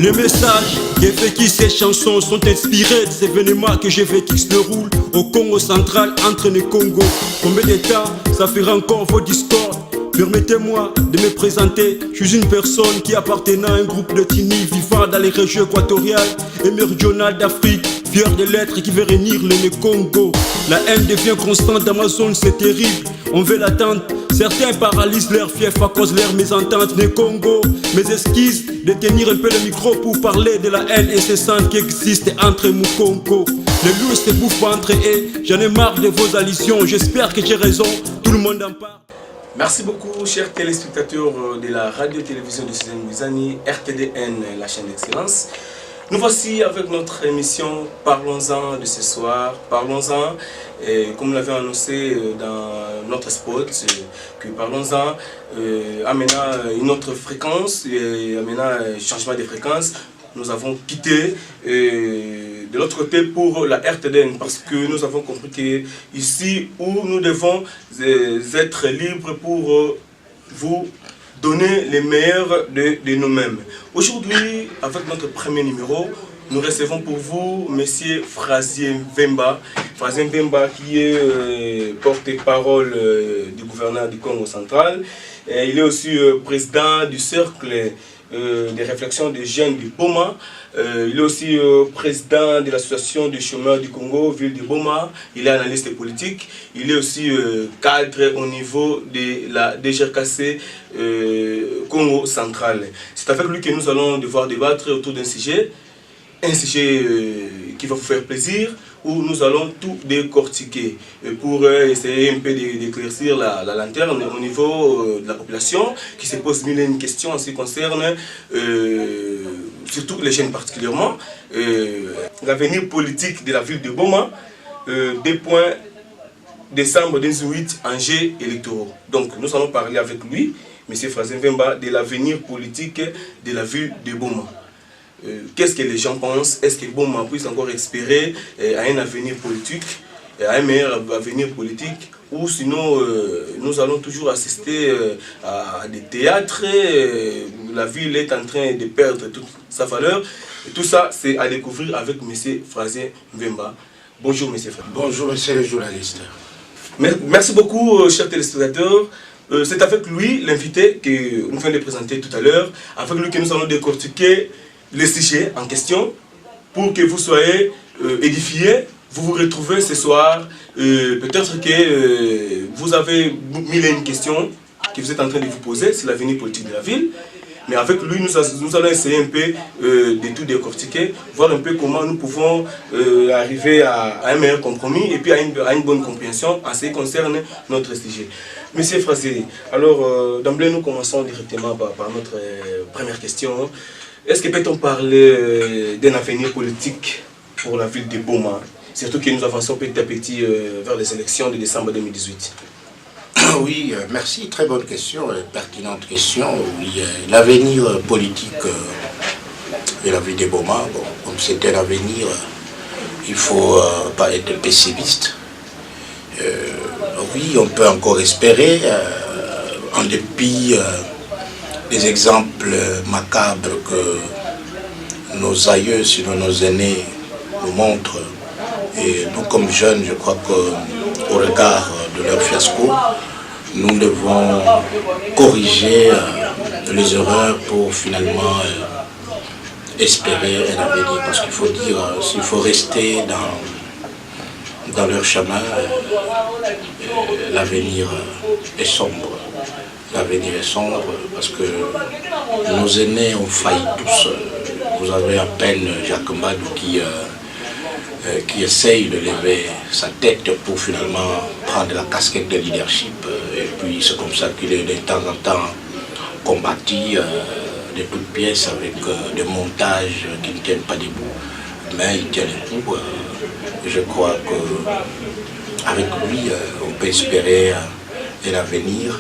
Les messages qu'ai vécu ces chansons sont inspirés des événements que j'ai vécu qui se déroulent au Congo central entre les Congos. Combien de temps ça fera encore vos discords? Permettez-moi de me présenter, je suis une personne qui appartenant à un groupe de Tini vivant dans les régions équatoriales et méridionales d'Afrique, fier de l'être qui veut réunir le Congo. La haine devient constante dans ma zone, c'est terrible, on veut l'attendre. Certains paralysent leur fief à cause de leur mésentente des Congo. Mes esquisses de tenir un peu le micro pour parler de la haine incessante qui existe entre mon Congo. Les loups se bouffent entre eux, j'en ai marre de vos allusions, j'espère que j'ai raison, tout le monde en parle. Merci beaucoup, chers téléspectateurs de la radio-télévision de Suzanne Mouizani, RTDN, la chaîne d'excellence. Nous voici avec notre émission Parlons-en de ce soir. Parlons-en, comme nous l'avons annoncé dans notre spot, que Parlons-en amena une autre fréquence, amena un changement de fréquence. Nous avons quitté de l'autre côté pour la RTDN parce que nous avons compris que ici où nous devons être libres pour vous donner les meilleurs de nous-mêmes. Aujourd'hui, avec notre premier numéro, nous recevons pour vous Monsieur Frazier Mvemba. Frazier Mvemba qui est porte-parole du gouverneur du Congo central. Il est aussi président du cercle des réflexions des jeunes du Boma. Il est aussi président de l'association des chômeurs du Congo, ville de Boma. Il est analyste politique. Il est aussi cadre au niveau de la DGRKC Congo central. C'est avec lui que nous allons devoir débattre autour d'un sujet qui va vous faire plaisir, où nous allons tout décortiquer pour essayer un peu d'éclaircir la lanterne au niveau de la population qui se pose mille et une questions en ce qui concerne surtout les jeunes particulièrement l'avenir politique de la ville de Boma, des points décembre 2018 enjeux électoraux. Donc nous allons parler avec lui, M. Frazier Mvemba, de l'avenir politique de la ville de Boma. Qu'est-ce que les gens pensent? Est-ce que Boma puisse encore espérer à un avenir politique, à un meilleur avenir politique, ou sinon nous allons toujours assister à des théâtres, la ville est en train de perdre toute sa valeur. Et tout ça, c'est à découvrir avec M. Frazier Mvemba. Bonjour M. Frazier. Bonjour monsieur le journaliste. Merci beaucoup chers téléspectateurs. C'est avec lui, l'invité que nous venons de présenter tout à l'heure, avec lui que nous allons décortiquer les sujets en question pour que vous soyez édifiés, vous vous retrouvez ce soir. Peut-être que vous avez mille et une questions que vous êtes en train de vous poser sur l'avenir politique de la ville. Mais avec lui, nous allons essayer un peu de tout décortiquer, voir un peu comment nous pouvons arriver à un meilleur compromis et puis à une bonne compréhension en ce qui concerne notre sujet. Monsieur Frazier, alors d'emblée nous commençons directement par notre première question. Est-ce que peut-on parler d'un avenir politique pour la ville de Boma, surtout que nous avançons petit à petit vers les élections de décembre 2018? Oui, merci, très bonne question, pertinente question. Oui, l'avenir politique de la ville de Boma, bon, comme c'est un avenir, il ne faut pas être pessimiste. Oui, on peut encore espérer, en dépit des exemples macabres que nos aïeux, sinon nos aînés, nous montrent. Et nous, comme jeunes, je crois qu'au regard de leur fiasco, nous devons corriger les erreurs pour finalement espérer un avenir. Parce qu'il faut dire, s'il faut rester dans leur chemin, l'avenir est sombre. L'avenir est sombre parce que nos aînés ont failli tous. Vous avez à peine Jacques Mbadou qui essaye de lever sa tête pour finalement prendre la casquette de leadership. Et puis c'est comme ça qu'il est de temps en temps combattu de toutes pièces avec des montages qui ne tiennent pas debout. Mais il tient le coup. Je crois qu'avec lui, on peut espérer un avenir.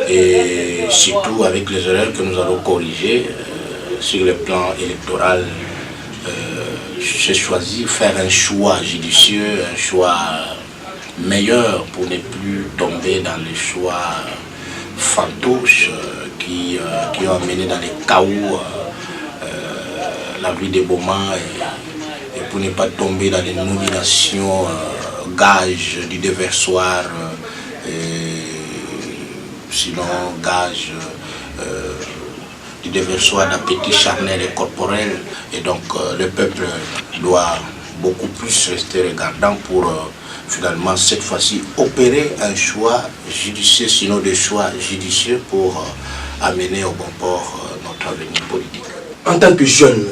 Et surtout avec les erreurs que nous allons corriger sur le plan électoral, j'ai choisi de faire un choix judicieux, un choix meilleur pour ne plus tomber dans les choix fantoches qui ont amené dans les chaos la vie de Boma et pour ne pas tomber dans des nominations gages du déversoir, sinon gages du déversoir d'appétit charnel et corporel. Et donc le peuple doit beaucoup plus rester regardant pour finalement cette fois-ci opérer un choix judicieux, sinon des choix judicieux pour amener au bon port notre avenir politique. En tant que jeune,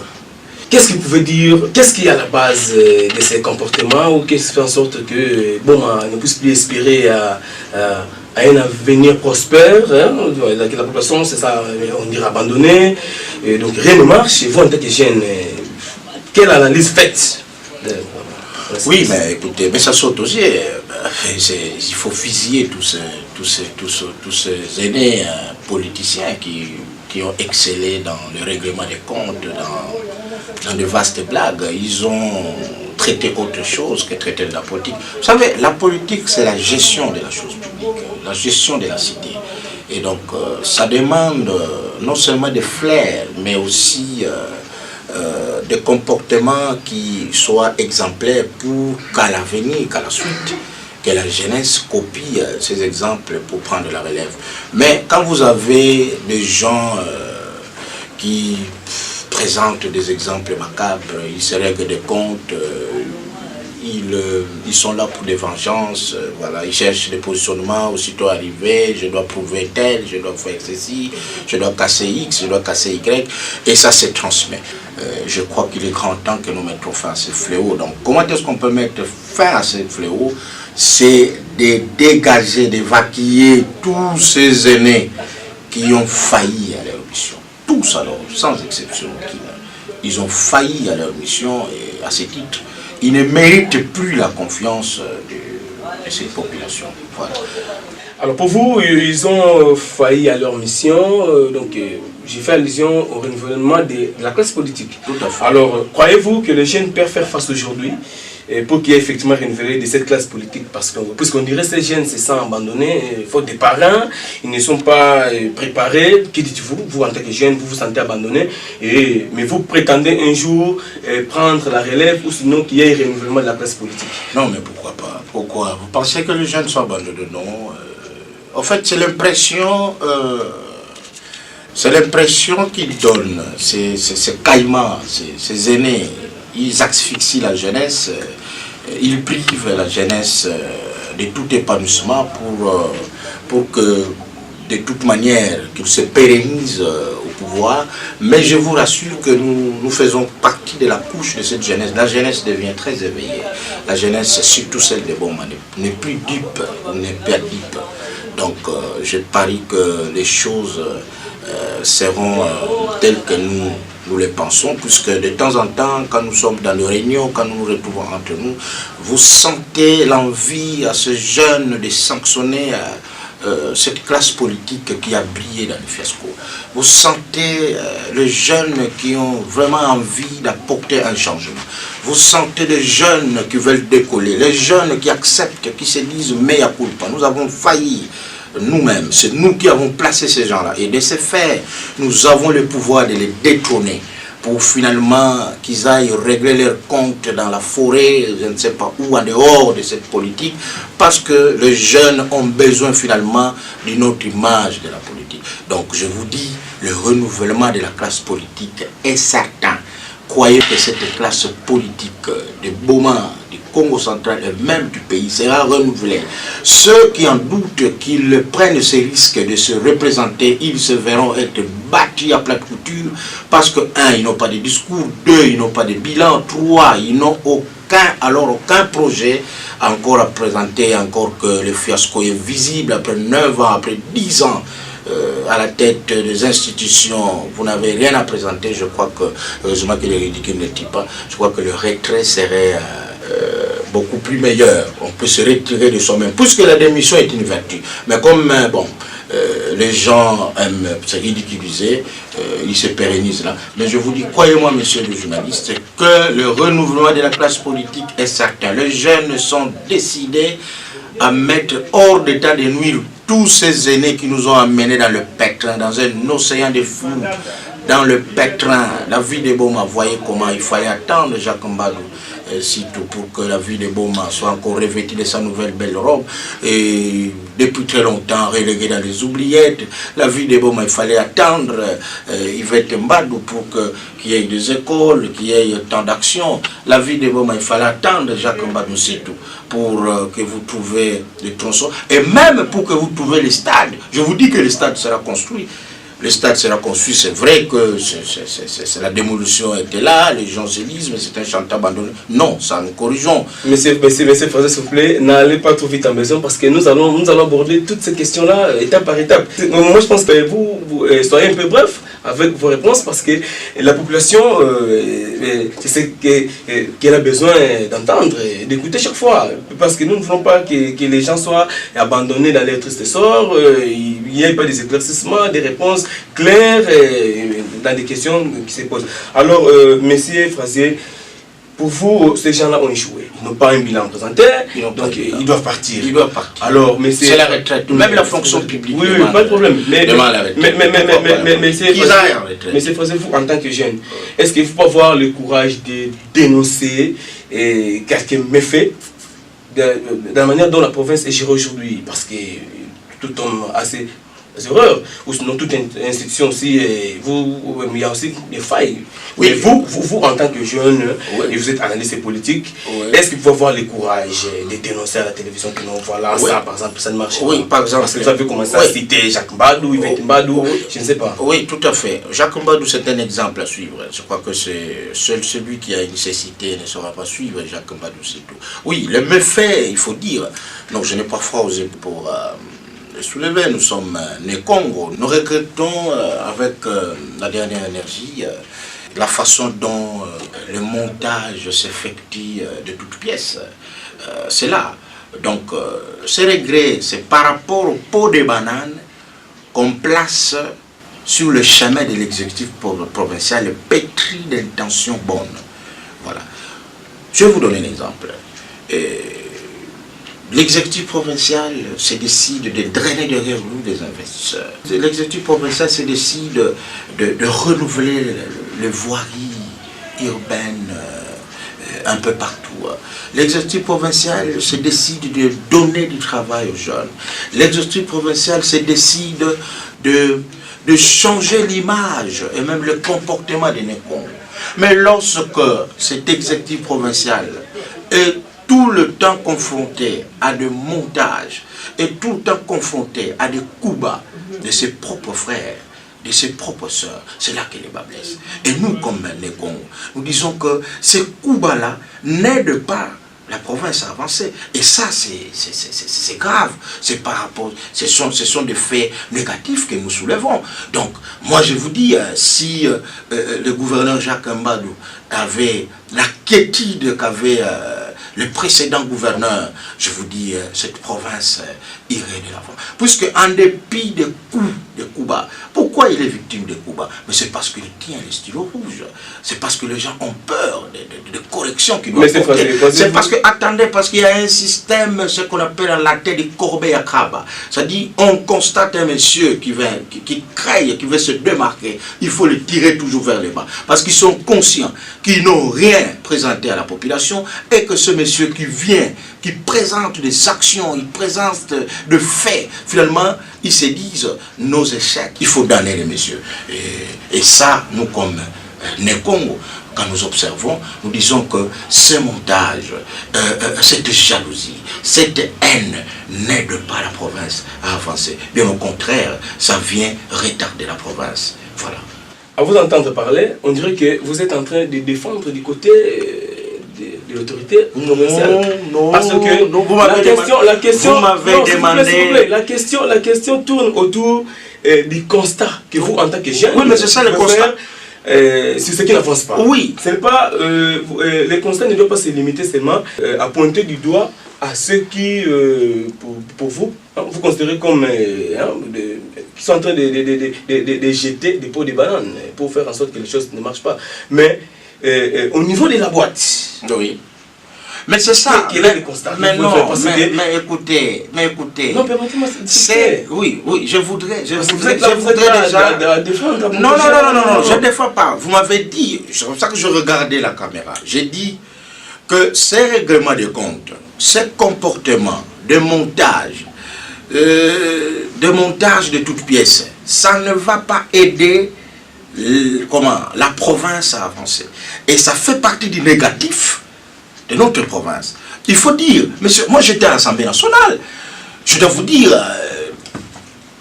qu'est-ce qu'il pouvait dire, qu'est-ce qui est à la base de ces comportements ou qu'est-ce qui fait en sorte que ne puisse plus espérer à un avenir prospère, hein, la population, c'est ça, on dirait abandonnée, et donc rien ne marche. Et vous, en tant que jeune, quelle analyse faites? Oui, mais écoutez, mais ça saute aussi. Il faut fusiller tous ces aînés politiciens qui ont excellé dans le règlement des comptes, dans de vastes blagues. Ils ont traité autre chose que traiter de la politique. Vous savez, la politique, c'est la gestion de la chose publique, la gestion de la cité. Et donc, ça demande non seulement des flairs, mais aussi des comportements qui soient exemplaires pour qu'à l'avenir, qu'à la suite, que la jeunesse copie ces exemples pour prendre la relève. Mais quand vous avez des gens qui présentent des exemples macabres, ils se règlent des comptes, ils sont là pour des vengeances, voilà, ils cherchent des positionnements, aussitôt arrivé, je dois prouver tel, je dois faire ceci, je dois casser X, je dois casser Y, et ça se transmet. Je crois qu'il est grand temps que nous mettions fin à ce fléau. Donc comment est-ce qu'on peut mettre fin à ce fléau? C'est de dégager, d'évacuer tous ces aînés qui ont failli à leur mission. Tous alors, sans exception. Ils ont failli à leur mission et à ce titre, ils ne méritent plus la confiance de cette population. Voilà. Alors pour vous, ils ont failli à leur mission, donc j'ai fait allusion au renouvellement de la classe politique. Tout à fait. Alors croyez-vous que les jeunes peuvent faire face aujourd'hui pour qu'il y ait effectivement renouvelé de cette classe politique? Parce que puisqu'on dirait que ces jeunes se sentent abandonnés, faute des parents, ils ne sont pas préparés. Que dites-vous, vous en tant que jeune, vous vous sentez abandonné, mais vous prétendez un jour prendre la relève ou sinon qu'il y ait un renouvellement de la classe politique? Non, mais pourquoi pas? Pourquoi? Vous pensez que les jeunes sont abandonnés? Non. En fait, c'est l'impression qu'ils donnent, ces caïmans, ces aînés. Ils asphyxient la jeunesse, ils privent la jeunesse de tout épanouissement pour que, de toute manière, qu'ils se pérennisent au pouvoir. Mais je vous rassure que nous faisons partie de la couche de cette jeunesse. La jeunesse devient très éveillée. La jeunesse, surtout celle de Boma, n'est plus dupe, n'est pas dupe. Donc, je parie que les choses seront telles que nous les pensons, puisque de temps en temps, quand nous sommes dans les réunions, quand nous nous retrouvons entre nous, vous sentez l'envie à ces jeunes de sanctionner cette classe politique qui a brillé dans le fiasco. Vous sentez les jeunes qui ont vraiment envie d'apporter un changement. Vous sentez les jeunes qui veulent décoller, les jeunes qui acceptent, qui se disent mea culpa. Nous avons failli nous-mêmes, c'est nous qui avons placé ces gens-là. Et de ce fait, nous avons le pouvoir de les détrôner pour finalement qu'ils aillent régler leurs comptes dans la forêt, je ne sais pas où, en dehors de cette politique, parce que les jeunes ont besoin finalement d'une autre image de la politique. Donc je vous dis, le renouvellement de la classe politique est certain. Croyez que cette classe politique de Boma, du Congo central et même du pays sera renouvelée. Ceux qui en doutent qu'ils prennent ces risques de se représenter, ils se verront être battus à plate couture parce que 1, ils n'ont pas de discours, 2, ils n'ont pas de bilan, 3, ils n'ont aucun projet encore à présenter, encore que le fiasco est visible après 9 ans, après 10 ans. À la tête des institutions, vous n'avez rien à présenter. Je crois que, heureusement que les ridicules ne tirent pas, je crois que le retrait serait beaucoup plus meilleur. On peut se retirer de soi-même, puisque la démission est une vertu. Mais comme les gens aiment se ridiculiser, ils se pérennisent là. Mais je vous dis, croyez-moi, monsieur le journaliste, que le renouvellement de la classe politique est certain. Les jeunes sont décidés à mettre hors d'état de nuire tous ces aînés qui nous ont amenés dans le pétrin, dans un océan de flou, dans le pétrin. La vie de Boma, voyez comment il fallait attendre Jacques Mbadou, sitôt pour que la vie de Boma soit encore revêtue de sa nouvelle belle robe. Et depuis très longtemps reléguée dans les oubliettes, la vie de Boma, il fallait attendre Yvette Mbadou pour qu'il y ait des écoles, qu'il y ait tant d'actions. La vie de Boma, il fallait attendre Jacques Mbadou, sitôt pour que vous trouviez des tronçons. Et même pour que vous trouviez les stades. Je vous dis que le stade sera construit. Le stade sera construit, c'est vrai que la démolution était là, les gens se disent, mais c'est un chantier abandonné. Non, ça nous corrigeons. Monsieur Fraser, s'il vous plaît, n'allez pas trop vite en maison parce que nous allons aborder toutes ces questions-là étape par étape. Moi, je pense que vous soyez un peu bref avec vos réponses parce que la population, c'est ce qu'elle a besoin d'entendre et d'écouter chaque fois. Parce que nous ne voulons pas que les gens soient abandonnés dans leur triste sort, il n'y ait pas des éclaircissements, des réponses claires dans des questions qui se posent. Alors, Monsieur Fraser, pour vous, ces gens-là ont échoué. Ils n'ont pas un bilan présenté, donc ils doivent partir. Ils doivent partir. Alors, c'est la retraite. Même la fonction publique. Oui, pas de problème. Mais Monsieur Fraser, vous, en tant que jeune, est-ce qu'il faut avoir le courage de dénoncer quelques méfaits de la manière dont la province est gérée aujourd'hui? Parce que tout homme a ses erreurs, ou sinon toute institution aussi, il y a aussi des failles. Oui. Mais vous, en tant que jeune, oui, et vous êtes analyste politique, oui, est-ce qu'il faut avoir le courage de dénoncer à la télévision que non, voilà, oui, ça par exemple, ça ne marche pas? Oui, par exemple. Parce que vous avez commencé à citer Jacques Mbadou, Yvette Mbadou, je ne sais pas. Oui, tout à fait. Jacques Mbadou, c'est un exemple à suivre. Je crois que c'est seul celui qui a une nécessité ne saura pas suivre Jacques Mbadou, c'est tout. Oui, le méfait, il faut dire. Donc, je n'ai pas froid aux épaules pour soulever. Nous sommes nés Congo. Nous regrettons avec la dernière énergie la façon dont le montage s'effectue de toutes pièces. C'est là. Donc, ce regret, c'est par rapport au pot de banane qu'on place sur le chemin de l'exécutif provincial pétri d'intentions bonnes. Voilà. Je vais vous donner un exemple. L'exécutif provincial se décide de drainer derrière nous des investisseurs. L'exécutif provincial se décide de renouveler les voiries urbaines un peu partout. L'exécutif provincial se décide de donner du travail aux jeunes. L'exécutif provincial se décide de changer l'image et même le comportement des Nécongos. Mais lorsque cet exécutif provincial est tout le temps confronté à des montages et tout le temps confronté à des coups bas de ses propres frères, de ses propres sœurs, c'est là que les bas blessent. Et nous, comme les Congos, nous disons que ces coups bas-là n'aident pas la province à avancer. Et ça, c'est grave. C'est par rapport, ce sont des faits négatifs que nous soulevons. Donc, moi, je vous dis, si le gouverneur Jacques Mbadou avait la quiétude qu'avait le précédent gouverneur, je vous dis, cette province irait de l'avant. Puisque en dépit des coups bas, pourquoi il est victime des coups bas? Mais c'est parce qu'il tient les stylos rouges. C'est parce que les gens ont peur de corrections qu'il doit porter. C'est parce que, attendez, parce qu'il y a un système, ce qu'on appelle en latin des corbeilles à crabe. C'est-à-dire, on constate un monsieur qui crée, qui veut se démarquer, il faut le tirer toujours vers le bas. Parce qu'ils sont conscients qu'ils n'ont rien présenté à la population et que ce monsieur qui vient, qui présente des actions, il présente de faits, finalement, ils se disent nos échecs, il faut damner les messieurs. Et ça, nous comme Nécongo, quand nous observons, nous disons que ce montage, cette jalousie, cette haine n'aide pas la province à avancer. Bien au contraire, ça vient retarder la province. Voilà. À vous entendre parler, on dirait que vous êtes en train de défendre du côté de l'autorité provinciale. Non, parce que non, vous m'avez demandé. La question tourne autour du constat que vous, en tant que jeune, oui, mais c'est ça le constat. C'est ce qui n'avance pas. Oui. C'est pas, les constats ne doivent pas se limiter seulement à pointer du doigt à ceux qui, pour vous, vous considérez comme qui sont en train de jeter des pots de bananes pour faire en sorte que les choses ne marchent pas. Mais au niveau de la boîte, oui. Mais c'est ça. Quel est le constat? Mais non, mais écoutez. Non, permettez-moi, oui, je voudrais déjà... défendre. Non, je ne défends pas. Vous m'avez dit, c'est comme ça que je regardais la caméra, j'ai dit que ces règlements de compte, ces comportements de montage de toutes pièces, ça ne va pas aider la province à avancer. Et ça fait partie du négatif de notre province. Il faut dire, monsieur, moi j'étais à l'Assemblée nationale, je dois vous dire,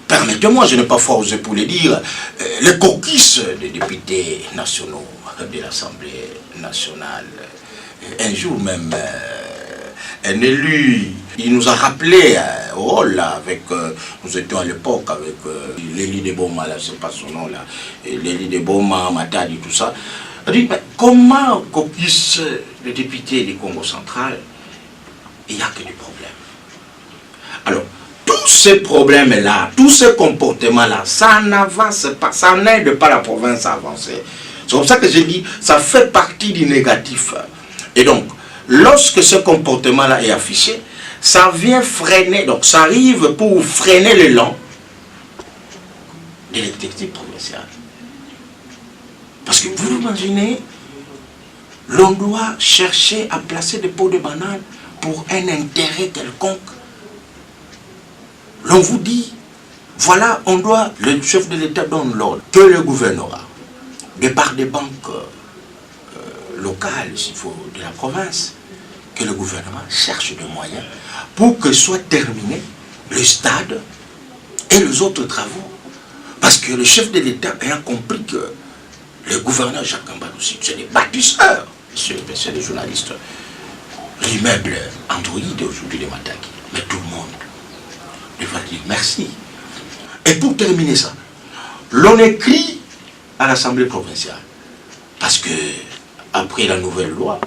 permettez-moi, je n'ai pas force pour le dire, les caucus des députés nationaux de l'Assemblée nationale, un jour même, un élu, il nous a rappelé au rôle là, avec, nous étions à l'époque avec l'élu de Boma, là, c'est pas son nom là, l'élu de Boma, Matadi, tout ça. Il a dit, mais comment caucus de députés du Congo central, il n'y a que des problèmes. Alors, tous ces problèmes-là, tous ces comportements-là, ça n'avance pas, ça n'aide pas la province à avancer. C'est comme ça que j'ai dit, ça fait partie du négatif. Et donc, lorsque ce comportement-là est affiché, ça vient freiner, donc ça arrive pour freiner l'élan de l'exécutif provincial. Parce que vous imaginez, l'on doit chercher à placer des pots de banane pour un intérêt quelconque. L'on vous dit, voilà, on doit, le chef de l'État donne l'ordre que le gouvernorat, de par des banques locales, s'il faut, de la province, que le gouvernement cherche des moyens pour que soit terminé le stade et les autres travaux. Parce que le chef de l'État a compris que le gouverneur Jacques Mbadouci, c'est des bâtisseurs, c'est des journalistes. L'immeuble Android aujourd'hui de Mataki, mais tout le monde devrait dire merci. Et pour terminer ça, l'on écrit à l'Assemblée provinciale, parce que après la nouvelle loi,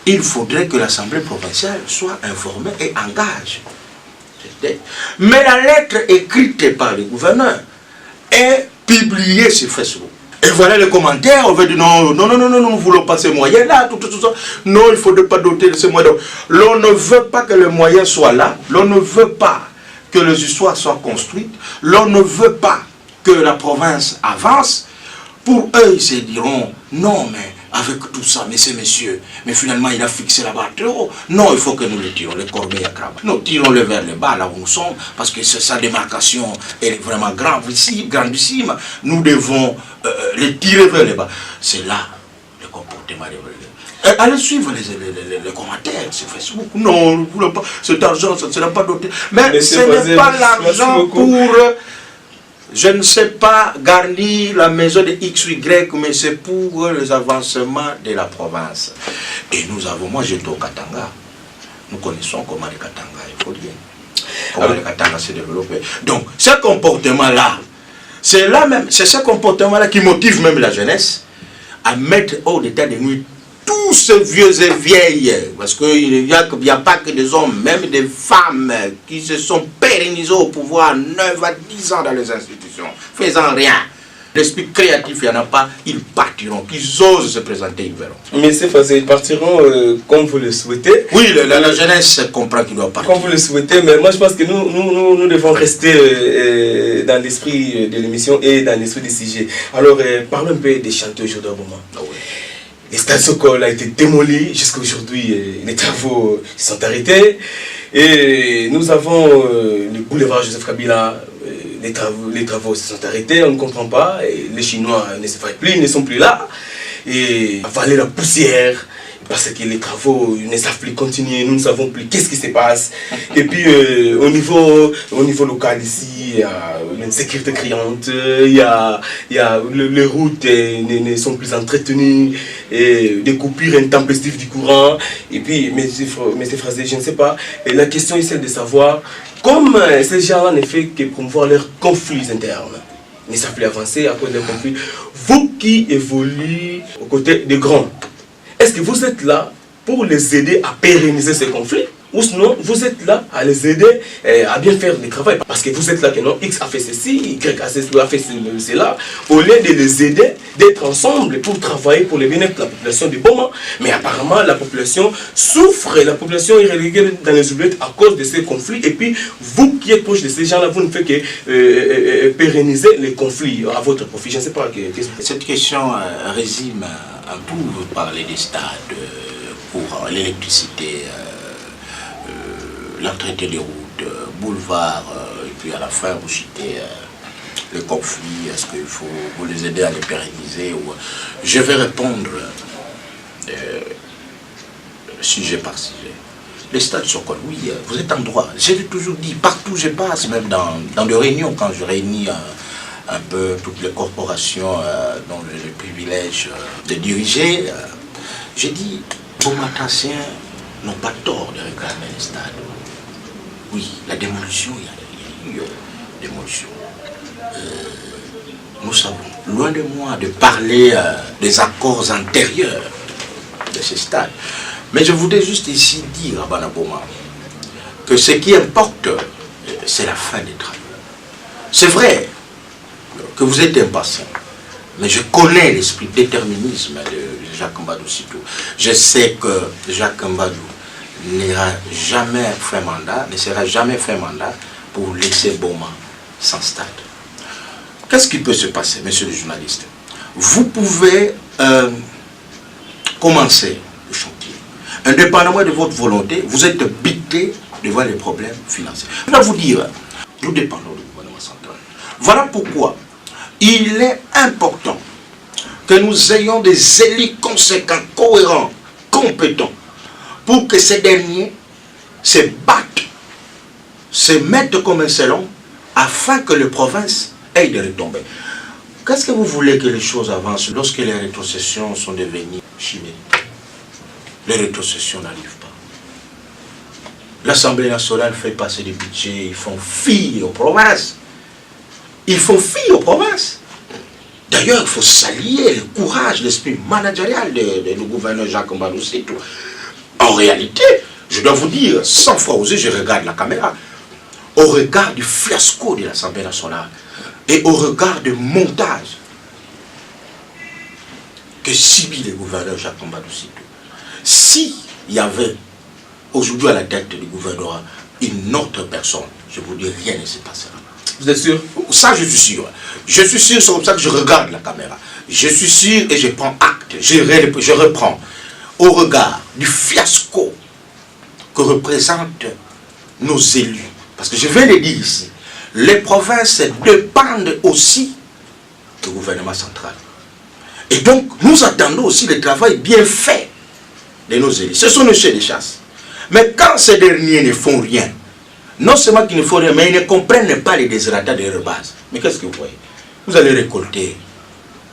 il faudrait que l'Assemblée provinciale soit informée et engage. Mais la lettre écrite par le gouverneur est publiée sur Facebook. Et voilà les commentaires, on veut dire non, nous ne voulons pas ces moyens-là, tout ça. Non, il ne faudrait pas doter de ces moyens. L'on ne veut pas que les moyens soient là, l'on ne veut pas que les histoires soient construites, l'on ne veut pas que la province avance. Pour eux, ils se diront, non, mais avec tout ça, mais c'est monsieur, mais finalement il a fixé là-bas très haut. Non, il faut que nous le tirons, les corbeilles à crabe. Nous tirons-le vers le bas, là où nous sommes, parce que sa démarcation est vraiment grandissime. Nous devons les tirer vers le bas. C'est là le comportement de... Allez suivre les commentaires sur Facebook. Non, nous ne voulons pas cet argent, ça ne sera pas doté. Mais ce n'est pas l'argent pour... Je ne sais pas garnir la maison de X ou Y, mais c'est pour les avancements de la province. Et nous avons, moi j'étais au Katanga, nous connaissons comment le Katanga évolue, comment le Katanga s'est développé. Donc, ce comportement-là, c'est ce comportement-là qui motive même la jeunesse à mettre hors d'état de nuit tous ces vieux et vieilles, parce qu'il n'y a pas que des hommes, même des femmes qui se sont pérennisés au pouvoir 9 à 10 ans dans les institutions, faisant rien. L'esprit créatif, il n'y en a pas, ils partiront, qu'ils osent se présenter, ils verront. Mais ces fois, ils partiront comme vous le souhaitez. Oui, la jeunesse comprend qu'ils doivent partir. Comme vous le souhaitez, mais moi je pense que nous devons rester dans l'esprit de l'émission et dans l'esprit des sujets. Alors, parlons un peu des chanteurs aujourd'hui au moment. Ah ouais. Le stade Sokol a été démoli, jusqu'à aujourd'hui les travaux sont arrêtés. Et nous avons le boulevard Joseph Kabila, les travaux se sont arrêtés, on ne comprend pas. Et les Chinois ne se font plus, ils ne sont plus là. Et avaler la poussière, parce que les travaux ne savent plus continuer, nous ne savons plus qu'est-ce qui se passe. Et puis au niveau local ici, il y a une sécurité criante, il y a les routes ne sont plus entretenues, et des coupures intempestives du courant. Et puis, mais ces phrases, je ne sais pas. Et la question est celle de savoir, comme ces gens-là ne font que promouvoir leurs conflits internes, ne savent plus avancer à cause des conflits, vous qui évoluez aux côtés des grands, est-ce que vous êtes là pour les aider à pérenniser ces conflits? ou sinon vous êtes là à les aider à bien faire le travail. Parce que vous êtes là que non, X a fait ceci, Y a fait cela, au lieu de les aider, d'être ensemble pour travailler pour le bien-être de la population du Boma. Mais apparemment, la population souffre, la population est reléguée dans les oubliettes à cause de ces conflits. Et puis, vous qui êtes proche de ces gens-là, vous ne faites que pérenniser les conflits à votre profit. Je ne sais pas. Cette question résume un peu, vous parlez des stades pour l'électricité, l'entretien des routes, boulevards, et puis à la fin, vous citez le conflit, est-ce qu'il faut vous les aider à les pérenniser ou... Je vais répondre sujet par sujet. Les stades Sokol, oui, vous êtes en droit. J'ai toujours dit, partout où je passe, même dans des réunions, quand je réunis un peu toutes les corporations dont j'ai le privilège de diriger, j'ai dit, vos maticiens n'ont pas tort de réclamer les stades. Oui, la démolition, il y a eu démolition. Nous savons, loin de moi de parler des accords antérieurs de ces stades, mais je voudrais juste ici dire à Banaboma que ce qui importe, c'est la fin des travaux. C'est vrai que vous êtes impatient, mais je connais l'esprit déterminisme de Jacques Mbadou Sito. Je sais que Jacques Mbadou n'ira jamais fait mandat, ne sera jamais fait mandat pour laisser Boma sans stade. Qu'est-ce qui peut se passer, monsieur le journaliste? Vous pouvez commencer le chantier. Indépendamment de votre volonté, vous êtes buté devant les problèmes financiers. Je dois vous dire, nous dépendons du gouvernement central. Voilà pourquoi il est important que nous ayons des élus conséquents, cohérents, compétents, pour que ces derniers se battent, se mettent comme un salon, afin que les provinces aient des retombées. Qu'est-ce que vous voulez que les choses avancent lorsque les rétrocessions sont devenues chimères? Les rétrocessions n'arrivent pas. L'Assemblée nationale fait passer des budgets, ils font fi aux provinces. Ils font fi aux provinces. D'ailleurs, il faut saluer le courage, l'esprit managérial du gouverneur Jacques Mbadou Sito. En réalité, je dois vous dire, 100 fois osé, je regarde la caméra, au regard du fiasco de l'Assemblée nationale et au regard du montage que subit le gouverneur Jacques Mbadou Sito. S'il y avait aujourd'hui à la tête du gouvernement une autre personne, je vous dis, rien ne se passera. Vous êtes sûr? Ça, je suis sûr. Je suis sûr, c'est comme ça que je regarde la caméra. Je suis sûr et je prends acte. Je reprends au regard du fiasco que représentent nos élus. Parce que je vais le dire ici, les provinces dépendent aussi du gouvernement central. Et donc, nous attendons aussi le travail bien fait de nos élus. Ce sont nos chefs de chasse. Mais quand ces derniers ne font rien, non seulement qu'ils ne font rien, mais ils ne comprennent pas les désirata de leur base. Mais qu'est-ce que vous voyez? Vous allez récolter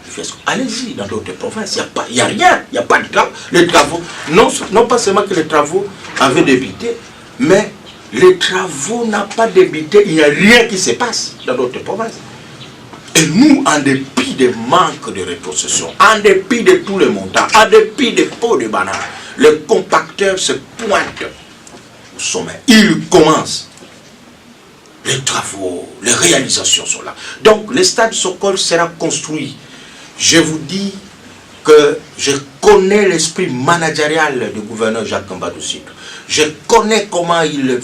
le fiasco. Allez-y dans d'autres provinces, il n'y a rien, il n'y a pas de travaux. Les travaux, non pas seulement que les travaux avaient débuté, mais les travaux n'ont pas débuté, il n'y a rien qui se passe dans d'autres provinces. Et nous, en dépit des manques de rétrocession, en dépit de tous les montants, en dépit des pots de bananes, les compacteurs se pointent au sommet. Ils commencent. Les travaux, les réalisations sont là. Donc, le stade Sokol sera construit. Je vous dis que je connais l'esprit managérial du gouverneur Jacques Mbadou Sito. Je connais comment il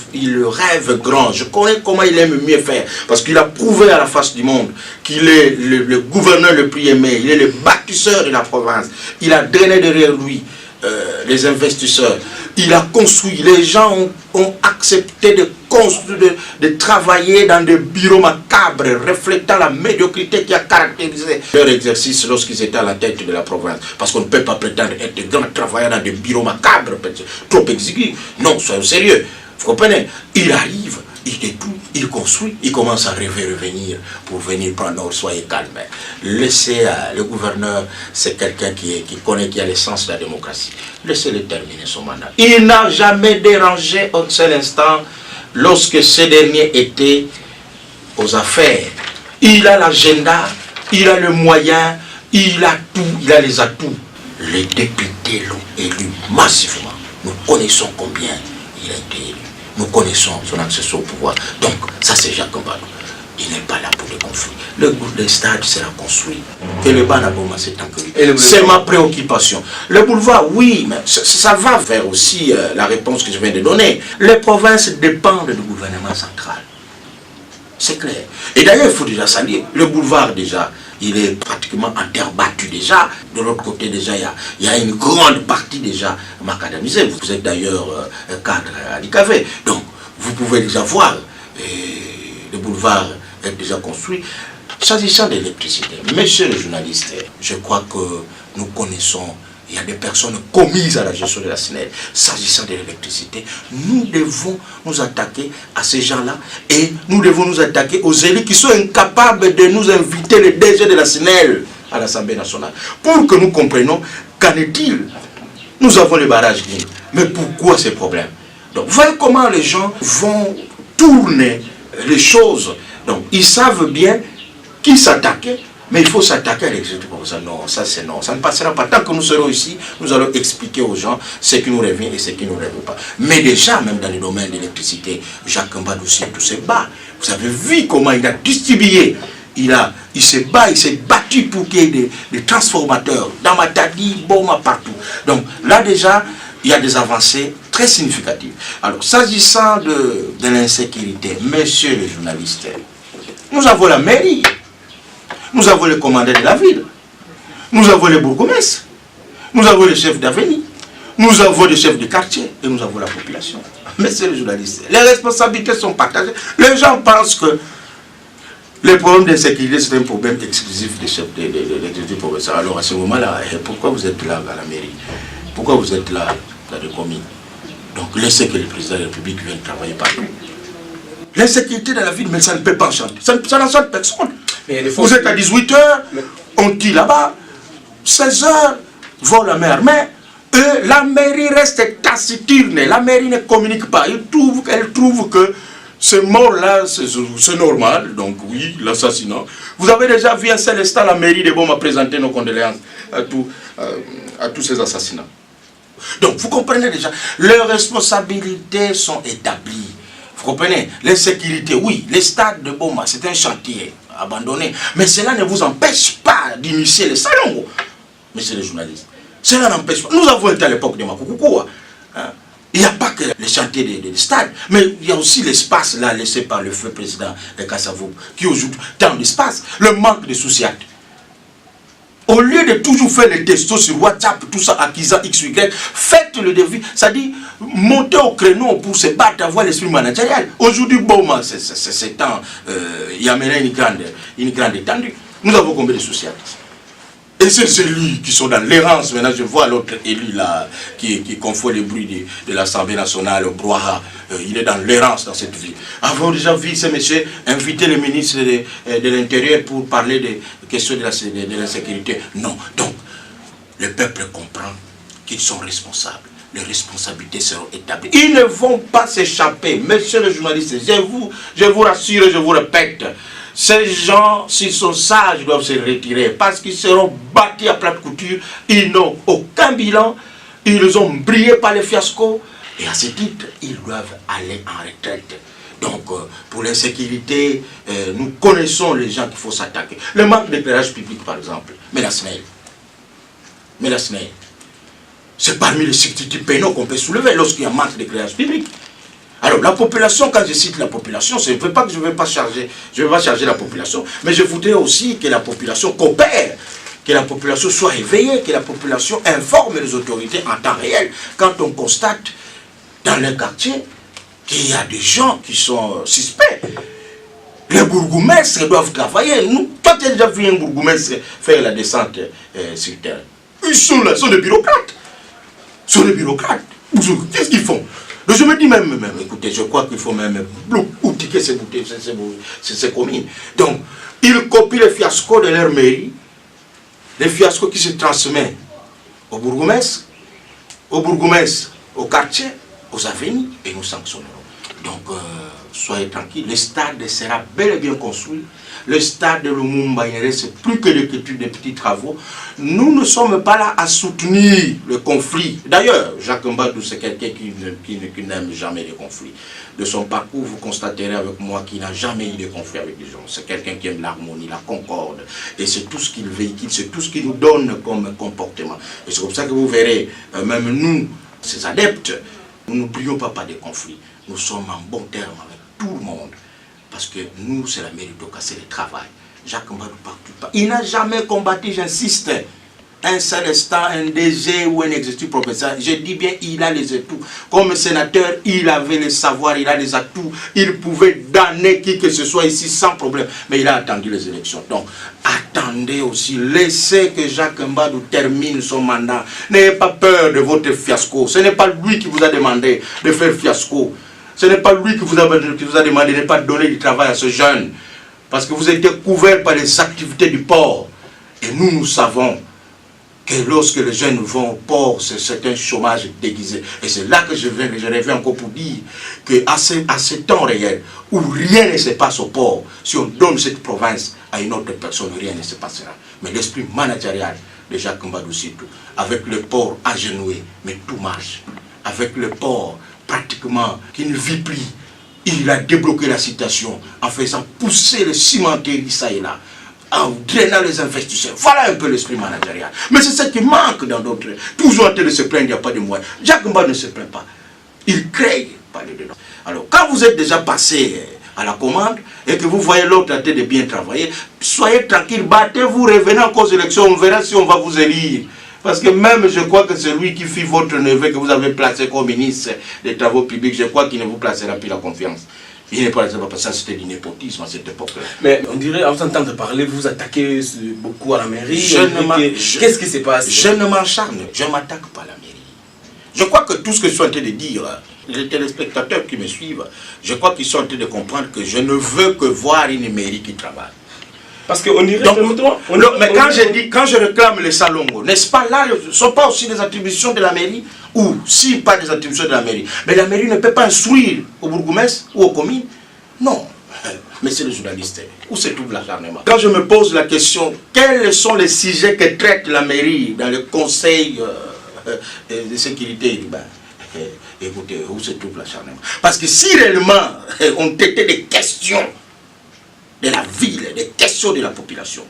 rêve grand. Je connais comment il aime mieux faire. Parce qu'il a prouvé à la face du monde qu'il est le gouverneur le plus aimé. Il est le bâtisseur de la province. Il a drainé derrière lui les investisseurs. Il a construit. Les gens ont accepté de construire, de travailler dans des bureaux macabres, reflétant la médiocrité qui a caractérisé leur exercice lorsqu'ils étaient à la tête de la province. Parce qu'on ne peut pas prétendre être de grands travailleurs dans des bureaux macabres, trop exigus. Non, soyons sérieux. Vous comprenez? Il arrive, il détruit, il construit, il commence à rêver revenir pour venir prendre ordre. Soyez calme. Laissez le gouverneur, c'est quelqu'un qui connaît, qui a l'essence de la démocratie. Laissez-le terminer son mandat. Il n'a jamais dérangé un seul instant lorsque ce dernier était aux affaires. Il a l'agenda, il a le moyen, il a tout, il a les atouts. Les députés l'ont élu massivement. Nous connaissons combien il il a été élu. Nous connaissons son accès au pouvoir. Donc, ça c'est Jacques Mbadou. Il n'est pas là pour le conflit. Le stade sera construit. Et le Banaboma s'est encoué. C'est ma préoccupation. Le boulevard, oui, mais ça va vers aussi la réponse que je viens de donner. Les provinces dépendent du gouvernement central. C'est clair. Et d'ailleurs, il faut déjà saluer. Le boulevard, déjà, il est pratiquement en terre battue déjà. De l'autre côté, déjà, il y a une grande partie déjà macadamisée. Vous êtes d'ailleurs cadre à l'ICAV. Donc, vous pouvez déjà voir le boulevard est déjà construit. S'agissant de l'électricité, messieurs les journalistes, je crois que nous connaissons, il y a des personnes commises à la gestion de la SNEL. S'agissant de l'électricité, nous devons nous attaquer à ces gens-là et nous devons nous attaquer aux élus qui sont incapables de nous inviter le DG de la SNEL à l'Assemblée nationale pour que nous comprenions qu'en est-il. Nous avons les barrages, mais pourquoi ces problèmes? Donc, voyez comment les gens vont tourner les choses. Donc, ils savent bien qui s'attaquer, mais il faut s'attaquer à l'exécutif provincial. Non, ça c'est non. Ça ne passera pas. Tant que nous serons ici, nous allons expliquer aux gens ce qui nous revient et ce qui ne nous revient pas. Mais déjà, même dans le domaine de l'électricité, Jacques Mbadou aussi, tout se bat. Vous avez vu comment il a distribué. Il s'est battu pour qu'il y ait des transformateurs dans Matadi, Boma, partout. Donc là déjà, il y a des avancées très significatives. Alors, s'agissant de l'insécurité, messieurs les journalistes, nous avons la mairie, nous avons les commandants de la ville, nous avons les bourgmestres, nous avons les chefs d'avenue, nous avons les chefs de quartier et nous avons la population. Messieurs les journalistes, les responsabilités sont partagées. Les gens pensent que les problèmes d'insécurité, c'est un problème exclusif des chefs de provincial. Alors à ce moment-là, pourquoi vous êtes là à la mairie? Pourquoi vous êtes là dans les communes? Donc laissez que le président de la République vienne travailler partout. L'insécurité dans la ville, mais ça ne peut pas enchanter. Ça n'enchante personne. Vous êtes à 18h, on tire là-bas, 16h, vol à main armée, et la mairie reste taciturne. La mairie ne communique pas. Elle trouve que ce mort-là, c'est normal. Donc oui, l'assassinat. Vous avez déjà vu un seul instant la mairie de Boma présenter nos condoléances à tous ces assassinats. Donc vous comprenez déjà, leurs responsabilités sont établies. Vous comprenez? L'insécurité, oui, les stades de Boma, c'est un chantier abandonné. Mais cela ne vous empêche pas d'initier les salons, messieurs les journalistes. Cela n'empêche pas. Nous avons été à l'époque de Makoukoua. Hein? Il n'y a pas que les chantiers des stades, mais il y a aussi l'espace là laissé par le feu président de Kassavou, qui ajoute tant d'espace. Le manque de soucis. Au lieu de toujours faire les textos sur WhatsApp, tout ça, acquisant XY, faites le défi, c'est-à-dire montez au créneau pour se battre, avoir l'esprit managérial. Aujourd'hui, bon, c'est temps, il y a maintenant une grande étendue. Nous avons combien de soucis? Et c'est celui qui sont dans l'errance. Maintenant, je vois l'autre élu là, qui confond les bruits de l'Assemblée nationale, au Broha. Il est dans l'errance dans cette ville. Avons déjà vu ce monsieur inviter le ministre de l'Intérieur pour parler des questions de l'insécurité? Non. Donc, le peuple comprend qu'ils sont responsables. Les responsabilités seront établies. Ils ne vont pas s'échapper. Messieurs les journalistes, je vous rassure et je vous répète, ces gens, s'ils sont sages, doivent se retirer parce qu'ils seront battus à plate couture. Ils n'ont aucun bilan. Ils ont brillé par les fiascos. Et à ce titre, ils doivent aller en retraite. Donc, pour l'insécurité, nous connaissons les gens qu'il faut s'attaquer. Le manque d'éclairage public, par exemple. Mais la SNEL, c'est parmi les substituts pénaux qu'on peut soulever lorsqu'il y a manque d'éclairage public. Alors la population, quand je cite la population, je ne veux pas que je ne vais pas charger la population, mais je voudrais aussi que la population coopère, que la population soit éveillée, que la population informe les autorités en temps réel. Quand on constate dans le quartier qu'il y a des gens qui sont suspects, les bourgmestres doivent travailler. Toi, tu as déjà vu un bourgmestre faire la descente sur terre. Ils sont là, ils sont des bureaucrates. Qu'est-ce qu'ils font? Je me dis même, écoutez, je crois qu'il faut même boutiquer ces communes. Donc, ils copient les fiascos de leur mairie, les fiascos qui se transmettent au bourgmestre, au quartier, aux avenues, et nous sanctionnerons. Donc, soyez tranquille, le stade sera bel et bien construit. Le stade de Lumumba, il ne reste plus que des petits travaux. Nous ne sommes pas là à soutenir le conflit. D'ailleurs, Jacques Mbadou, c'est quelqu'un qui n'aime jamais les conflits. De son parcours, vous constaterez avec moi qu'il n'a jamais eu de conflit avec les gens. C'est quelqu'un qui aime l'harmonie, la concorde. Et c'est tout ce qu'il véhicule, c'est tout ce qu'il nous donne comme comportement. Et c'est comme ça que vous verrez, même nous, ces adeptes, nous n'oublions pas des conflits. Nous sommes en bon terme avec tout le monde. Parce que nous, c'est la méritocratie, c'est le travail. Jacques Mbadou partout pas. Il n'a jamais combattu, j'insiste, un seul instant, un DG ou un exécutif professionnel. Je dis bien, il a les atouts. Comme sénateur, il avait le savoir, il a les atouts. Il pouvait damner qui que ce soit ici sans problème. Mais il a attendu les élections. Donc, attendez aussi. Laissez que Jacques Mbadou termine son mandat. N'ayez pas peur de votre fiasco. Ce n'est pas lui qui vous a demandé de faire fiasco. Ce n'est pas lui qui vous a demandé de ne pas donner du travail à ce jeune. Parce que vous étiez couvert par les activités du port. Et nous savons que lorsque les jeunes vont au port, c'est un chômage déguisé. Et c'est là que je reviens encore pour dire qu'à ce temps réel, où rien ne se passe au port, si on donne cette province à une autre personne, rien ne se passera. Mais l'esprit managérial de Jacques Mbadou surtout, avec le port agenouillé, mais tout marche. Avec le port pratiquement qui ne vit plus, il a débloqué la situation en faisant pousser le cimenterie ça et là, en drainant les investisseurs. Voilà un peu l'esprit managérial. Mais c'est ce qui manque dans d'autres. Toujours en train de se plaindre, il n'y a pas de moyens. Jacques Mbadou ne se plaint pas. Il crée pas de dedans. Alors, quand vous êtes déjà passé à la commande et que vous voyez l'autre en train de bien travailler, soyez tranquille, battez-vous, revenez en cause d'élection, on verra si on va vous élire. Parce que même, je crois que celui qui fit votre neveu que vous avez placé comme ministre des Travaux publics, je crois qu'il ne vous placera plus la confiance. Il n'est pas parce que ça, c'était du népotisme à cette époque-là. Mais on dirait, en t'entendre parler, vous attaquez beaucoup à la mairie. Qu'est-ce qui se passe? Je ne m'acharne, je ne m'attaque pas à la mairie. Je crois que tout ce que je suis en train de dire, les téléspectateurs qui me suivent, je crois qu'ils sont en train de comprendre que je ne veux que voir une mairie qui travaille. Parce qu'on dirait... Mais quand je réclame les salongos, n'est-ce pas là, ce ne sont pas aussi des attributions de la mairie? Ou si pas des attributions de la mairie. Mais la mairie ne peut pas instruire au bourgmestre ou aux communes. Non. Monsieur le journaliste, où se trouve l'acharnement? Quand je me pose la question, quels sont les sujets que traite la mairie dans le conseil de sécurité urbaine? Écoutez, où se trouve l'acharnement? Parce que si réellement on traitait des questions de la ville, des questions de la population,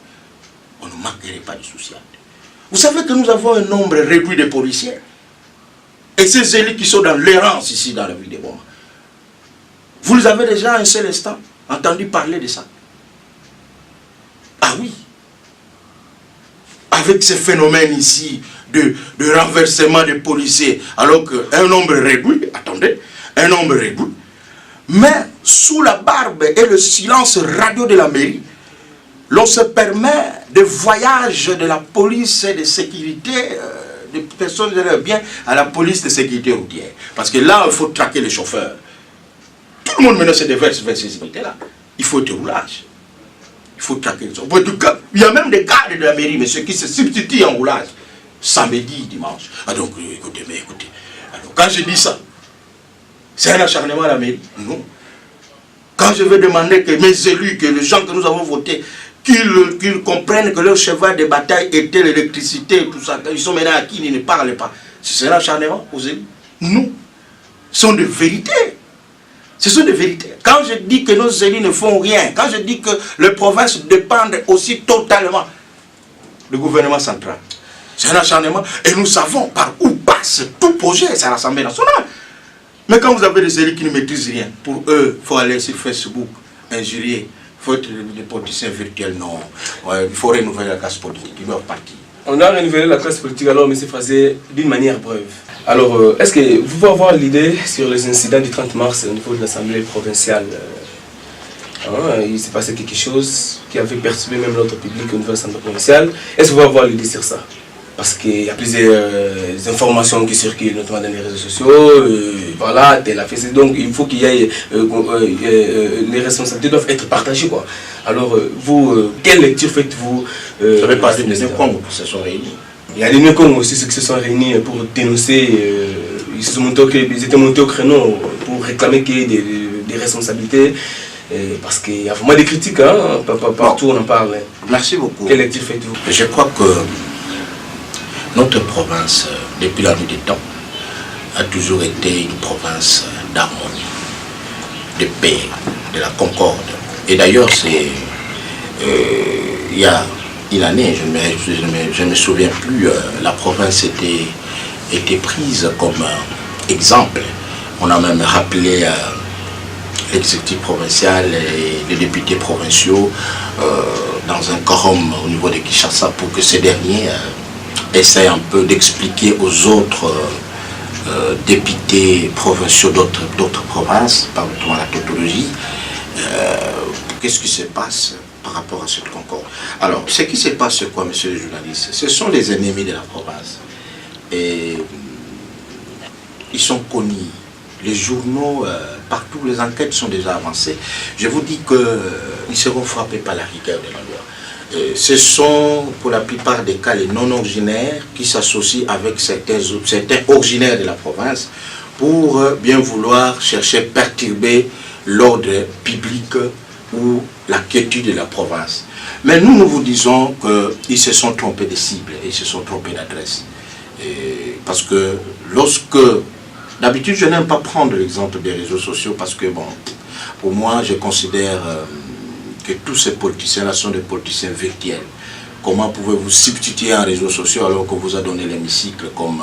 on ne manquerait pas de social. Vous savez que nous avons un nombre réduit de policiers. Et ces élus qui sont dans l'errance ici dans la ville de Goma. Vous les avez déjà un seul instant entendu parler de ça? Ah oui. Avec ce phénomène ici de renversement des policiers, alors qu'un nombre réduit, attendez, un nombre réduit, mais sous la barbe et le silence radio de la mairie, l'on se permet des voyages de la police et de sécurité, des personnes de leur bien, à la police de sécurité routière. Parce que là, il faut traquer les chauffeurs. Tout le monde maintenant se déverse vers ces unités-là. Il faut être roulage. Il faut traquer les chauffeurs. Il y a même des gardes de la mairie, mais ceux qui se substituent en roulage, samedi, dimanche. Ah donc, écoutez. Alors, quand je dis ça, c'est un acharnement à la mairie? Non. Quand je vais demander que mes élus, que les gens que nous avons votés, qu'ils comprennent que leur cheval de bataille était l'électricité et tout ça, ils sont maintenant acquis, ils ne parlent pas. C'est un acharnement aux élus? Non. Ce sont des vérités. Ce sont des vérités. Quand je dis que nos élus ne font rien, quand je dis que les provinces dépendent aussi totalement du gouvernement central, c'est un acharnement. Et nous savons par où passe tout projet, c'est l'Assemblée nationale. Mais quand vous avez des élus qui ne maîtrisent rien, pour eux, il faut aller sur Facebook, injurier, il faut être des politiciens virtuels, non. Ouais, il faut renouveler la classe politique, ils doivent partir. On a renouvelé la classe politique alors, mais c'est fait d'une manière brève. Alors, est-ce que vous pouvez avoir l'idée sur les incidents du 30 mars au niveau de l'Assemblée provinciale? Il s'est passé quelque chose qui avait perturbé même notre public au niveau de l'Assemblée provinciale. Est-ce que vous pouvez avoir l'idée sur ça? Parce qu'il y a plusieurs informations qui circulent, notamment dans les réseaux sociaux. Voilà, tel a fait. Donc il faut qu'il y ait. Les responsabilités doivent être partagées, quoi. Alors, vous, quelle lecture faites-vous? Vous savez pas, des Congo qui se sont réunis. Il y a des Congo aussi ceux qui se sont réunis pour dénoncer. Ils étaient montés au créneau pour réclamer qu'il y ait des des responsabilités, parce qu'il y a vraiment des critiques, hein, partout on en parle. Merci beaucoup. Quelle lecture faites-vous? Je crois que notre province, depuis la nuit des temps, a toujours été une province d'harmonie, de paix, de la concorde. Et d'ailleurs, c'est il y a une année, je ne me souviens plus, la province était prise comme exemple. On a même rappelé l'exécutif provincial et les députés provinciaux dans un quorum au niveau de Kinshasa pour que ces derniers essayent un peu d'expliquer aux autres députés provinciaux d'autres provinces, permettons la tautologie, qu'est-ce qui se passe par rapport à cette concorde. Alors, ce qui se passe, c'est quoi, monsieur le journaliste? Ce sont les ennemis de la province. Et ils sont connus. Les journaux, partout, les enquêtes sont déjà avancées. Je vous dis qu'ils seront frappés par la rigueur de la loi. Ce sont, pour la plupart des cas, les non-originaires qui s'associent avec certains originaires de la province pour bien vouloir chercher à perturber l'ordre public ou la quiétude de la province. Mais nous vous disons qu'ils se sont trompés de cible, ils se sont trompés d'adresse. Parce que lorsque... D'habitude, je n'aime pas prendre l'exemple des réseaux sociaux parce que, bon, pour moi, je considère que tous ces politiciens-là sont des politiciens virtuels. Comment pouvez-vous substituer un réseau social alors qu'on vous a donné l'hémicycle comme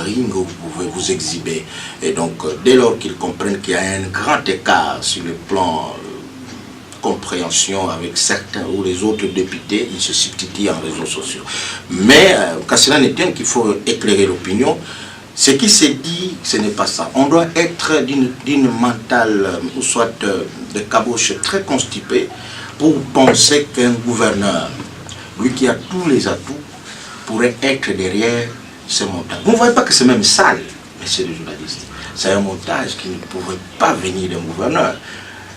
ring où vous pouvez vous exhiber? Et donc, dès lors qu'ils comprennent qu'il y a un grand écart sur le plan compréhension avec certains ou les autres députés, ils se substituent en réseaux sociaux. Mais, qu'à cela ne tienne, qu'il faut éclairer l'opinion. Ce qui s'est dit, ce n'est pas ça. On doit être d'une mentale, ou soit de caboche très constipée, pour penser qu'un gouverneur, lui qui a tous les atouts, pourrait être derrière ce montage. Vous ne voyez pas que c'est même sale, messieurs les journalistes. C'est un montage qui ne pourrait pas venir d'un gouverneur.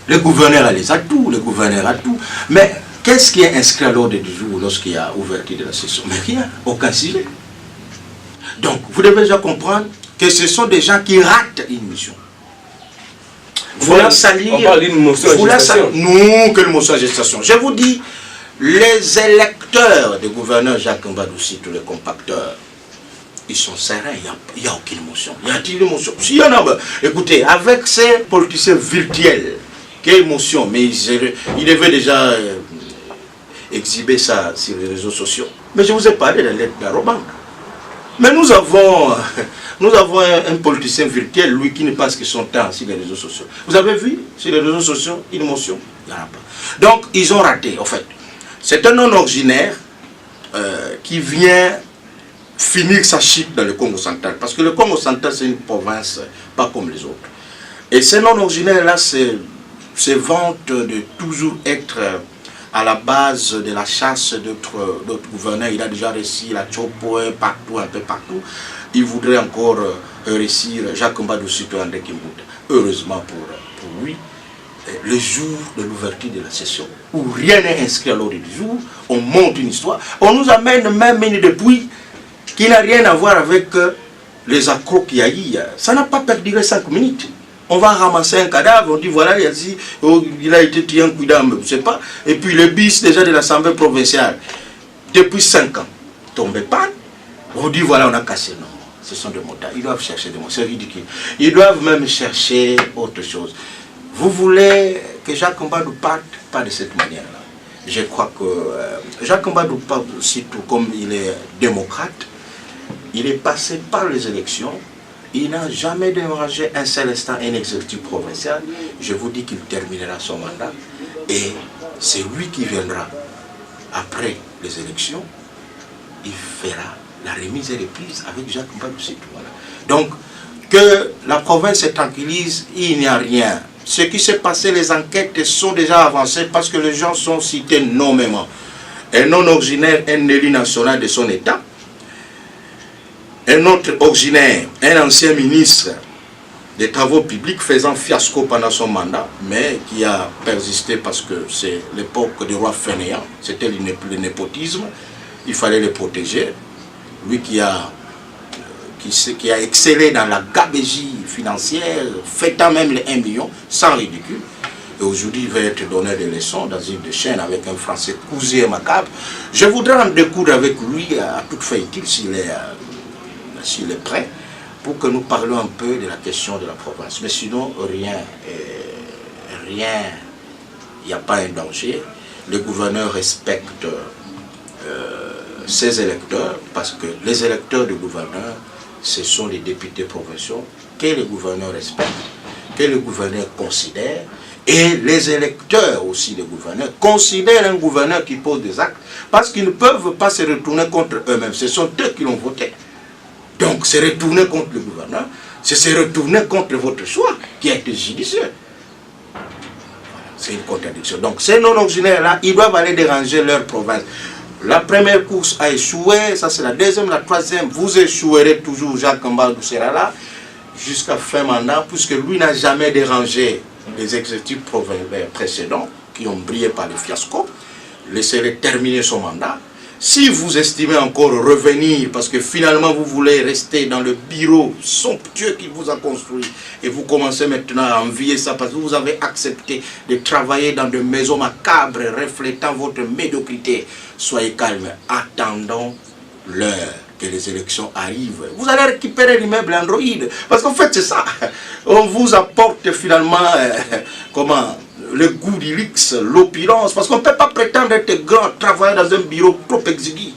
Le gouverneur a les atouts, le gouverneur a tout. Mais qu'est-ce qui est inscrit à l'ordre du jour lorsqu'il y a ouverture de la session? Mais rien, aucun sujet. Donc, vous devez déjà comprendre que ce sont des gens qui ratent une mission. Vous la salir. On parle d'une motion à gestation. Non, quelle motion à gestation. Je vous dis, les électeurs du gouverneur Jacques Mbadoussi, tous les compacteurs, ils sont sereins, il n'y a aucune motion. Y a-t-il une motion? S'il y en a, ben, écoutez, avec ces politiciens virtuels, quelle motion? Mais ils devaient déjà exhiber ça sur les réseaux sociaux. Mais je vous ai parlé de la lettre d'Arobank. Mais nous avons un politicien virtuel, lui, qui ne passe que son temps sur les réseaux sociaux. Vous avez vu sur les réseaux sociaux une motion? Il n'y en a pas. Donc, ils ont raté, en fait. C'est un non-originaire qui vient finir sa chute dans le Congo central. Parce que le Congo central, c'est une province pas comme les autres. Et ce non-originaire-là, se vante de toujours être à la base de la chasse d'autres gouverneurs. Il a déjà réussi la Tchopoe partout, un peu partout. Il voudrait encore réussir Jacques Mbadoussi et André Kimbuta. Heureusement pour lui, le jour de l'ouverture de la session, où rien n'est inscrit à l'ordre du jour, on monte une histoire. On nous amène même une dépouille qui n'a rien à voir avec les accros qu'il y a eu. Ça n'a pas perduré 5 minutes. On va ramasser un cadavre, on dit voilà, il a été tué un coup d'âme, je ne sais pas. Et puis le bis déjà de l'Assemblée provinciale, depuis 5 ans, tombé panne. On dit voilà, on a cassé. Non, ce sont des motards. Ils doivent chercher des mots, c'est ridicule. Ils doivent même chercher autre chose. Vous voulez que Jacques Mbadou parte? Pas de cette manière-là. Je crois que Jacques Mbadou, surtout comme il est démocrate, il est passé par les élections. Il n'a jamais dérangé un seul instant un exécutif provincial. Je vous dis qu'il terminera son mandat. Et c'est lui qui viendra après les élections. Il fera la remise et reprise avec Jacques Mbadoussi. Voilà. Donc, que la province se tranquillise, il n'y a rien. Ce qui s'est passé, les enquêtes sont déjà avancées parce que les gens sont cités nommément. Un non-originaire, un élu national de son État. Un autre originaire, un ancien ministre des Travaux publics faisant fiasco pendant son mandat, mais qui a persisté parce que c'est l'époque du roi fainéant, c'était le népotisme, il fallait le protéger. Lui qui a qui a excellé dans la gabegie financière, fêtant même les 1 million, sans ridicule. Et aujourd'hui, il va être donné des leçons dans une des chaînes avec un français cousu et macabre. Je voudrais en découdre avec lui à toute fin utile s'il est prêt, pour que nous parlions un peu de la question de la province. Mais sinon, rien, il n'y a pas un danger. Le gouverneur respecte ses électeurs, parce que les électeurs du gouverneur, ce sont les députés provinciaux que le gouverneur respecte, que le gouverneur considère, et les électeurs aussi des gouverneurs considèrent un gouverneur qui pose des actes, parce qu'ils ne peuvent pas se retourner contre eux-mêmes. Ce sont eux qui l'ont voté. Donc, se retourner contre le gouverneur, c'est se retourner contre votre choix, qui a été judicieux. C'est une contradiction. Donc, ces non-originaires-là, ils doivent aller déranger leur province. La première course a échoué, ça c'est la deuxième, la troisième, vous échouerez toujours, Jacques Mbadou sera là, jusqu'à fin mandat, puisque lui n'a jamais dérangé les exécutifs précédents, qui ont brillé par le fiasco. Laissez-les terminer son mandat. Si vous estimez encore revenir, parce que finalement vous voulez rester dans le bureau somptueux qu'il vous a construit, et vous commencez maintenant à envier ça, parce que vous avez accepté de travailler dans des maisons macabres, reflétant votre médiocrité, soyez calme, attendons l'heure que les élections arrivent. Vous allez récupérer l'immeuble Android, parce qu'en fait c'est ça, on vous apporte finalement, le goût du luxe, l'opulence, parce qu'on ne peut pas prétendre être grand, travailler dans un bureau trop exigu.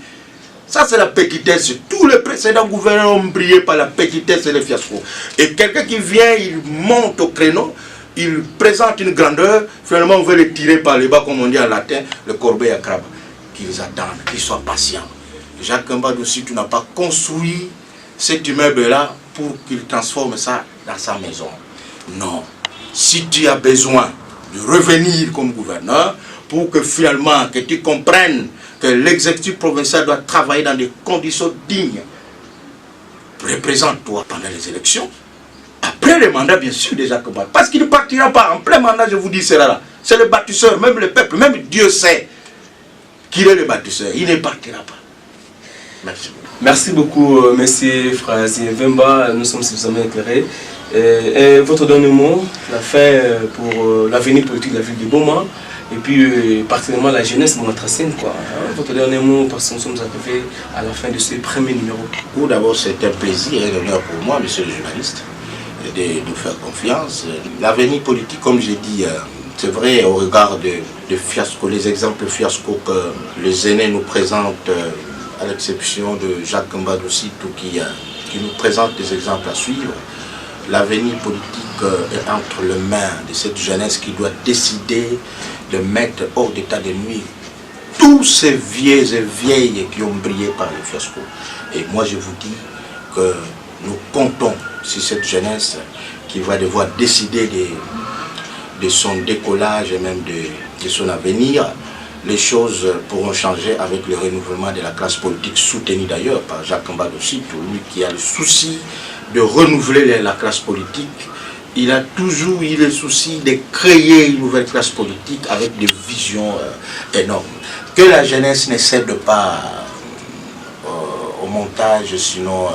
Ça, c'est la petitesse. Tous les précédents gouverneurs ont brillé par la petitesse et le fiasco. Et quelqu'un qui vient, il monte au créneau, il présente une grandeur, finalement on veut le tirer par les bas, comme on dit en latin, le corbeil à crabe. Qu'ils attendent, qu'ils soient patients. Jacques Mbadou, si tu n'as pas construit cet immeuble-là pour qu'il transforme ça dans sa maison. Non. Si tu as besoin de revenir comme gouverneur, pour que finalement, que tu comprennes que l'exécutif provincial doit travailler dans des conditions dignes. Représente-toi pendant les élections, après le mandat bien sûr de Jacques Mbadou, parce qu'il ne partira pas en plein mandat, je vous dis cela là. C'est le bâtisseur, même le peuple, même Dieu sait qu'il est le bâtisseur, il ne partira pas. Merci beaucoup. Merci beaucoup, monsieur Frazier Vemba, nous sommes suffisamment éclairés. Et votre dernier mot, la fin pour l'avenir politique de la ville de Boma, et puis particulièrement la jeunesse de notre scène, quoi. Votre dernier mot, parce que nous sommes arrivés à la fin de ce premier numéro. Tout d'abord, c'est un plaisir et un honneur pour moi, monsieur le journaliste, de nous faire confiance. L'avenir politique, comme j'ai dit, c'est vrai, au regard de fiasco, les exemples fiasco que les aînés nous présentent, à l'exception de Jacques Mbadou Sitou qui nous présente des exemples à suivre. L'avenir politique est entre les mains de cette jeunesse qui doit décider de mettre hors d'état de nuire tous ces vieux et vieilles qui ont brillé par le fiasco. Et moi je vous dis que nous comptons sur cette jeunesse qui va devoir décider de son décollage et même de son avenir. Les choses pourront changer avec le renouvellement de la classe politique, soutenue d'ailleurs par Jacques Mbadou Sitou, lui qui a le souci de renouveler la classe politique. Il a toujours eu le souci de créer une nouvelle classe politique avec des visions énormes. Que la jeunesse ne cède pas au montage, sinon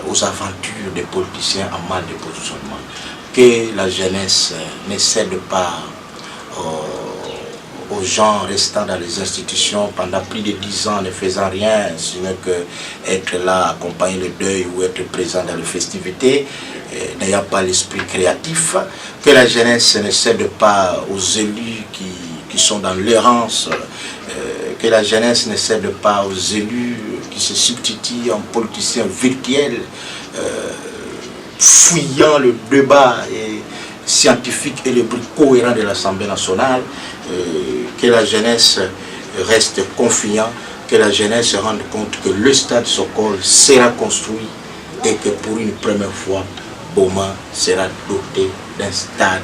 aux aventures des politiciens en mal de positionnement. Que la jeunesse ne cède pas aux gens restant dans les institutions pendant plus de 10 ans ne faisant rien, sinon que être là, accompagner le deuil ou être présent dans les festivités, n'ayant pas l'esprit créatif. Que la jeunesse ne cède pas aux élus qui sont dans l'errance, que la jeunesse ne cède pas aux élus qui se substituent en politiciens virtuels, fouillant le débat scientifique et le bruit cohérent de l'Assemblée nationale. Que la jeunesse reste confiante, que la jeunesse se rende compte que le stade Sokol sera construit et que pour une première fois, Boma sera doté d'un stade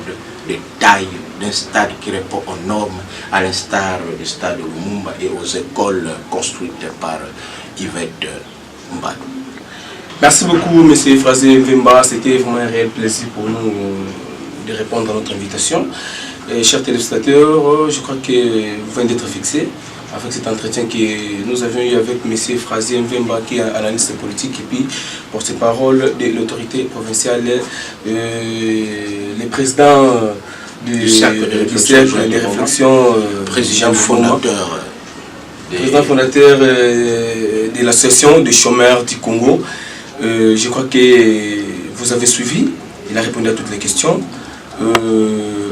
de taille, d'un stade qui répond aux normes, à l'instar du stade de Lumumba et aux écoles construites par Yvette Mbadou. Merci beaucoup, M. Frazier Vemba. C'était vraiment un réel plaisir pour nous de répondre à notre invitation. Et chers téléspectateurs, je crois que vous venez d'être fixés avec cet entretien que nous avions eu avec M. Frazier Mvemba, qui est analyste politique et puis porte-parole de l'autorité provinciale, le président du cercle de réflexion, président fondateur. Président fondateur de l'association des chômeurs du Congo. Je crois que vous avez suivi, il a répondu à toutes les questions.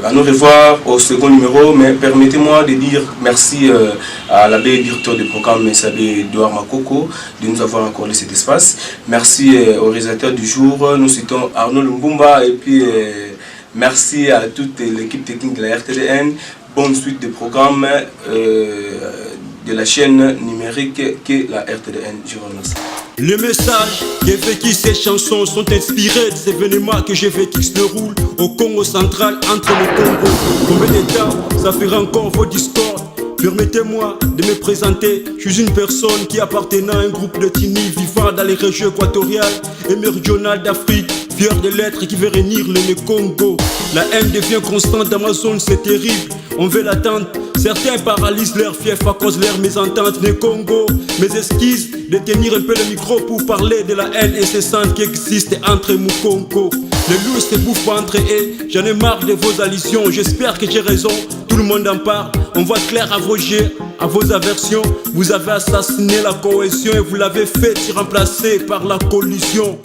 À nous revoir au second numéro, mais permettez-moi de dire merci à l'abbé directeur du programme, l'abbé Edouard Makoko, de nous avoir accordé cet espace. Merci au réalisateur du jour, nous citons Arnaud Lumbumba, et puis merci à toute l'équipe technique de la RTDN. Bonne suite de programme de la chaîne numérique qu'est la RTDN. Je vous remercie. Les messages j'ai vécu, ces chansons sont inspirés des événements que j'ai vécu qui se déroulent au Congo central, entre le Congo. Combien de temps ça fera encore vos discords? Permettez-moi de me présenter. Je suis une personne qui appartenant à un groupe de Tini vivant dans les régions équatoriales et méridionales d'Afrique, fier de l'être qui veut réunir le Congo. La haine devient constante dans ma zone, c'est terrible. On veut l'attendre. Certains paralysent leur fief à cause de leur mésentente des Congo. Mes esquisses de tenir un peu le micro pour parler de la haine incessante qui existe entre Mukongo. Les loups se bouffent entre eux. J'en ai marre de vos allusions. J'espère que j'ai raison. Tout le monde en parle. On voit clair à vos jets, à vos aversions. Vous avez assassiné la cohésion et vous l'avez fait remplacer par la collusion.